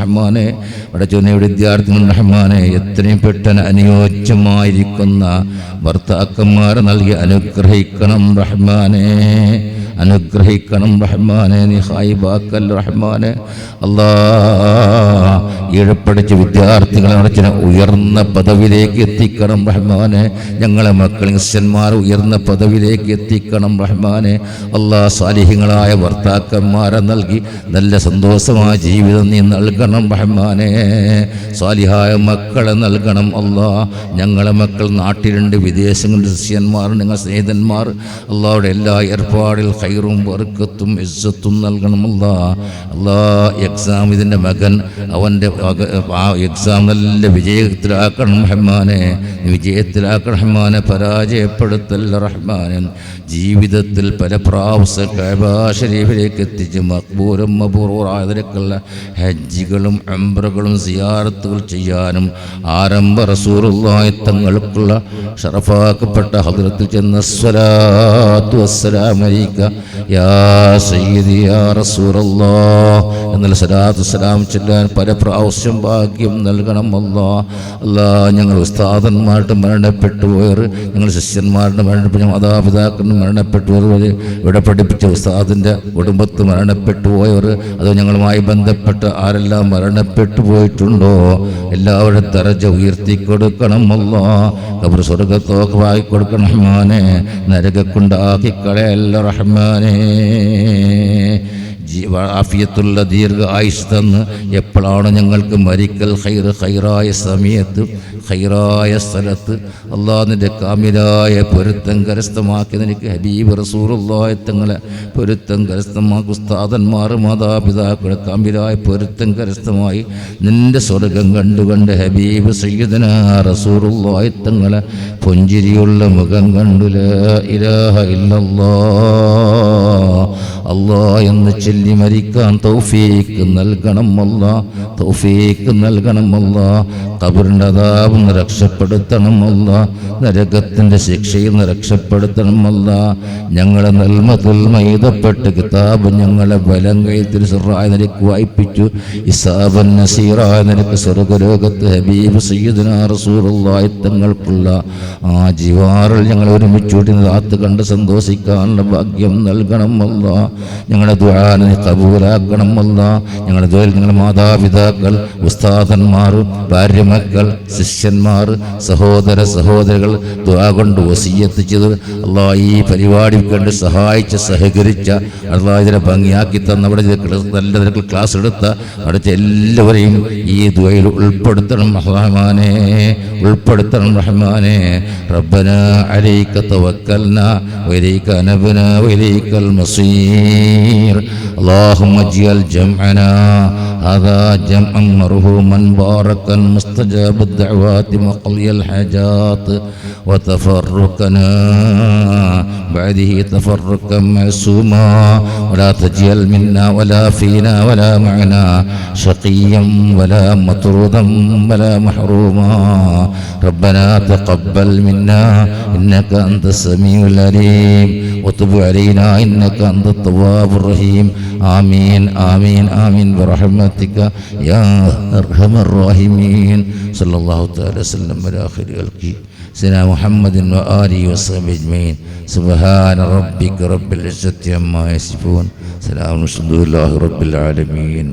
റഹ്മാനെ. പടച്ചോനെ വിദ്യാർത്ഥികൾ റഹ്മാനെ എത്രയും പെട്ടെന്ന് അനുയോജ്യമായിരിക്കുന്ന ഭർത്താക്കന്മാരെ നൽകി അനുഗ്രഹിക്കണം റഹ്മാനെ, അനുഗ്രഹിക്കണം റഹ്മാനെ. നീ ഹായിബാക്കൽ റഹ്മാനെ. അല്ലാ ഈഴപ്പടിച്ച് വിദ്യാർത്ഥികളെ അടച്ചിന് ഉയർന്ന പദവിയിലേക്ക് എത്തിക്കണം റഹ്മാനെ. ഞങ്ങളെ മക്കൾ ക്രിസ്ത്യന്മാർ ഉയർന്ന പദവിയിലേക്ക് എത്തിക്കണം റഹ്മാനെ. അല്ലാ സാലിഹ്യങ്ങളായ ഭർത്താക്കന്മാരെ നൽകി നല്ല സന്തോഷമായ ജീവിതം നീ നൽകണം റഹ്മാനെ. സാലിഹായ മക്കളെ നൽകണം അല്ലാ. ഞങ്ങളെ മക്കൾ നാട്ടിലുണ്ട്, വിദേശങ്ങളിൽ ക്രിസ്ത്യന്മാർ, ഞങ്ങൾ സ്നേഹിതന്മാർ. അല്ലാഹുടെ എല്ലാ ഏർപ്പാടിൽ ഖൈറും ബർക്കത്തും ഇസ്സത്തും നൽകണം അല്ലാ. അല്ലാ എക്സാം ഇതിൻ്റെ മകൻ അവൻ്റെ ആ എക്സാം നല്ല വിജയത്തിലാക്കണം റഹ്മാനെ, വിജയത്തിലാക്കണം റഹ്മാനെ, പരാജയപ്പെടുത്തല്ല റഹ്മാനെ. ജീവിതത്തിൽ പല പ്രാവശ്യം കഅബ ശരീഫിലേക്ക് എത്തിച്ച് മഖ്ബൂലും മബ്റൂറായതിലേക്കുള്ള ഹജ്ജുകളും ഉംറകളും സിയാറത്തുകൾ ചെയ്യാനും ആരംഭ റസൂലുള്ളാഹി തങ്ങൾക്കുള്ള ഷറഫാക്കപ്പെട്ട ഹദ്റത്തിൽ ചെന്ന സ്വലാത്തു വസ്സലാമു അലൈക യാ സയ്യിദി യാ റസൂലല്ലാഹ് എന്നുള്ള സ്വലാത്തു വസ്സലാം ചൊല്ലാൻ പല പ്രാവശ്യം ഭാഗ്യം നൽകണം അല്ലാ. അല്ലാ ഞങ്ങൾ ഉസ്താദന്മാരുടെ മരണപ്പെട്ടു പോയവർ, ഞങ്ങൾ ശിഷ്യന്മാരുടെ മരണപ്പെട്ട മാതാപിതാക്കളുടെ മരണപ്പെട്ടു പോയവർ, ഇവിടെ പഠിപ്പിച്ച ഉസ്താദിൻ്റെ കുടുംബത്ത് മരണപ്പെട്ടു പോയവർ, അതോ ഞങ്ങളുമായി ബന്ധപ്പെട്ട ആരെല്ലാം മരണപ്പെട്ടു പോയിട്ടുണ്ടോ എല്ലാവരുടെ ദറജ ഉയർത്തിക്കൊടുക്കണം അല്ലാ. ഖബർ സ്വർഗ്ഗത്തോക്കമായി കൊടുക്കണം റഹ്മാനെ. നരകക്കുണ്ടാക്കി കളയല്ല റഹ്മാനെ. ആഫിയത്തുള്ള ദീർഘ ആയുസ് തന്ന് എപ്പോഴാണ് ഞങ്ങൾക്ക് മരിക്കൽ ഖൈറായ സമയത്ത് ഖൈറായ സ്ഥലത്ത് അല്ലാഹ് നിൻ്റെ കാമിലായ പൊരുത്തം കരസ്ഥമാക്കി നിനക്ക് ഹബീബ് റസൂലുള്ളാഹി തങ്ങളെ പൊരുത്തം കരസ്ഥമാക്കി ഉസ്താദന്മാർ മാതാപിതാക്കളെ കാമിലായ പൊരുത്തം കരസ്ഥമായി നിൻ്റെ സ്വർഗം കണ്ടുകൊണ്ട് ഹബീബ് സയ്യിദനാ റസൂലുള്ളാഹി തങ്ങളെ പുഞ്ചിരിയുള്ള മുഖം കണ്ടു ലാ ഇലാഹ ഇല്ലല്ലാഹ് അല്ലാഹ് എന്ന് ചൊല്ലി മരിക്കാൻ തൗഫീഖ് നൽകണം അല്ലാ, തൗഫീഖ് നൽകണം അല്ലാ. ഖബറിൻ്റെ അദാബിൽ നിന്ന് രക്ഷപ്പെടുത്തണം അല്ലാ, നരകത്തിൻ്റെ ശിക്ഷയിൽ നിന്ന് രക്ഷപ്പെടുത്തണം അല്ലാ. ഞങ്ങളെ നൽമതുൽമ എഴുതപ്പെട്ട് കിതാബ് ഞങ്ങളെ ബലം കൈത്തിൽ സിറായ നിനക്ക് വായിപ്പിച്ചു. ഇസാബൻ നസീറായ നിനക്ക് സ്വർഗ്ഗലോകത്ത് ഹബീബ് സയ്യിദുനാ റസൂലുള്ളാഹി തങ്ങൾക്കുള്ള ആ ജിവാറിൽ ഞങ്ങൾ ഒരുമിച്ചൂട്ടി രാത്ത് കണ്ട് സന്തോഷിക്കാനുള്ള ഭാഗ്യം നൽകണം അല്ലാ. ഞങ്ങളുടെ ദുആനെ കബൂലാക്കണം അല്ലാ. ഞങ്ങളുടെ ദുആയിൽ ഞങ്ങളുടെ മാതാപിതാക്കൾ, ഉസ്താദന്മാർ, ഭാര്യമക്കൾ, ശിഷ്യന്മാർ, സഹോദര സഹോദരികൾ ദുആ കൊണ്ട് വസിയ്യത്ത് ചെയ്ത് അല്ലാ ഈ പരിപാടി കണ്ട് സഹായിച്ച സഹകരിച്ച അല്ലാ ഇതിനെ ഭംഗിയാക്കി തന്ന അവിടെ നല്ല നിരക്കിൽ ക്ലാസ് എടുത്ത അവിടുത്തെ എല്ലാവരെയും ഈ ദുആയിൽ ഉൾപ്പെടുത്തണം റഹ്മാനെ, ഉൾപ്പെടുത്തണം റഹ്മാനെ. റബ്ബനാ അലൈക തവക്കൽനാ വഇലൈക അനബ്നാ വഇലൈകൽ മസീർ. اللهم اجعل جمعنا هذا جمعا مرحوما باركا مستجاب الدعوات وقضي الحاجات، وتفرقنا بعده تفرقا معصوما، ولا تجعل منا ولا فينا ولا معنا شقيا ولا مطرودا ولا محروما. ربنا تقبل منا إنك أنت السميع العليم وتب علينا إنك أنت التواب الرحيم. آمين آمين آمين برحمتك يا أرحم الراحمين. صلى الله تعالى وسلم على خير خلقه سيدنا محمد وآله وصحبه أجمعين. سبحان ربك رب العزة عما يصفون. سلام على المرسلين رب العالمين.